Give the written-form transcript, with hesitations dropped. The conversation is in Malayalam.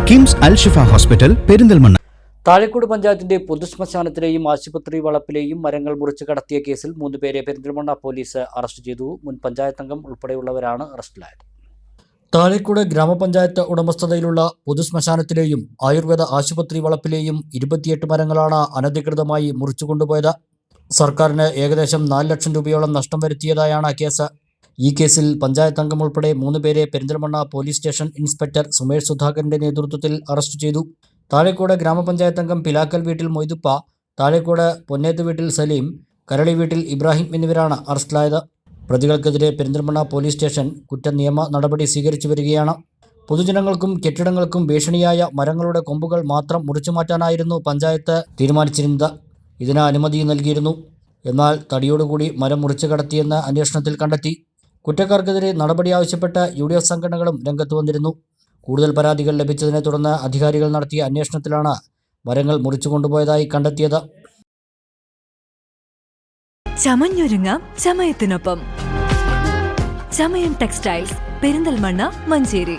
കിംസ് അൽ ഷിഫ ഹോസ്പിറ്റൽ പെരിന്തൽമണ്ണ. താഴേക്കോട് പഞ്ചായത്തിന്റെ പൊതുശ്മശാനത്തിലെയും ആശുപത്രി വളപ്പിലെയും മരങ്ങൾ മുറിച്ചു കടത്തിയ കേസിൽ 3 പേരെ പെരിന്തൽമണ്ണ പോലീസ് അറസ്റ്റ് ചെയ്തു. മുൻ പഞ്ചായത്ത് അംഗം ഉൾപ്പെടെയുള്ളവരാണ് അറസ്റ്റിലായത്. താഴേക്കോട് ഗ്രാമപഞ്ചായത്ത് ഉടമസ്ഥതയിലുള്ള പൊതുശ്മശാനത്തിലെയും ആയുർവേദ ആശുപത്രി വളപ്പിലെയും 28 മരങ്ങളാണ് അനധികൃതമായി മുറിച്ചുകൊണ്ടുപോയത്. സർക്കാരിന് ഏകദേശം 4 ലക്ഷം രൂപയോളം നഷ്ടം വരുത്തിയതായാണ് കേസ്. ഈ കേസിൽ പഞ്ചായത്ത് അംഗം ഉൾപ്പെടെ 3 പേരെ Perinthalmanna police station inspector Sumesh സുധാകരന്റെ നേതൃത്വത്തിൽ അറസ്റ്റ് ചെയ്തു. താഴേക്കോട് ഗ്രാമപഞ്ചായത്ത് അംഗം പിലാക്കൽ വീട്ടിൽ മൊയ്തുപ്പ, താഴേക്കോട് പൊന്നേത്ത് വീട്ടിൽ സലീം, കരളി വീട്ടിൽ ഇബ്രാഹിം എന്നിവരാണ് അറസ്റ്റിലായത്. പ്രതികൾക്കെതിരെ പെരിന്തൽമണ്ണ പോലീസ് സ്റ്റേഷൻ കുറ്റനിയമ നടപടി സ്വീകരിച്ചു വരികയാണ്. പൊതുജനങ്ങൾക്കും കെട്ടിടങ്ങൾക്കും ഭീഷണിയായ മരങ്ങളുടെ കൊമ്പുകൾ മാത്രം മുറിച്ചുമാറ്റാനായിരുന്നു പഞ്ചായത്ത് തീരുമാനിച്ചിരുന്നത്. ഇതിന് അനുമതി നൽകിയിരുന്നു. എന്നാൽ തടിയോടുകൂടി മരം മുറിച്ചു കടത്തിയെന്ന് അന്വേഷണത്തിൽ കണ്ടെത്തി. കുറ്റക്കാർക്കെതിരെ നടപടി ആവശ്യപ്പെട്ട് UDF സംഘടനകളും രംഗത്ത് വന്നിരുന്നു. കൂടുതൽ പരാതികൾ ലഭിച്ചതിനെ തുടർന്ന് അധികാരികൾ നടത്തിയ അന്വേഷണത്തിലാണ് മരങ്ങൾ മുറിച്ചു കൊണ്ടുപോയതായി കണ്ടെത്തിയത്. ചമഞ്ഞൊരുങ്ങാം ചമയത്തിനൊപ്പം. ചമയം ടെക്സ്റ്റൈൽസ്, പെരിന്തൽമണ്ണ, മഞ്ചേരി.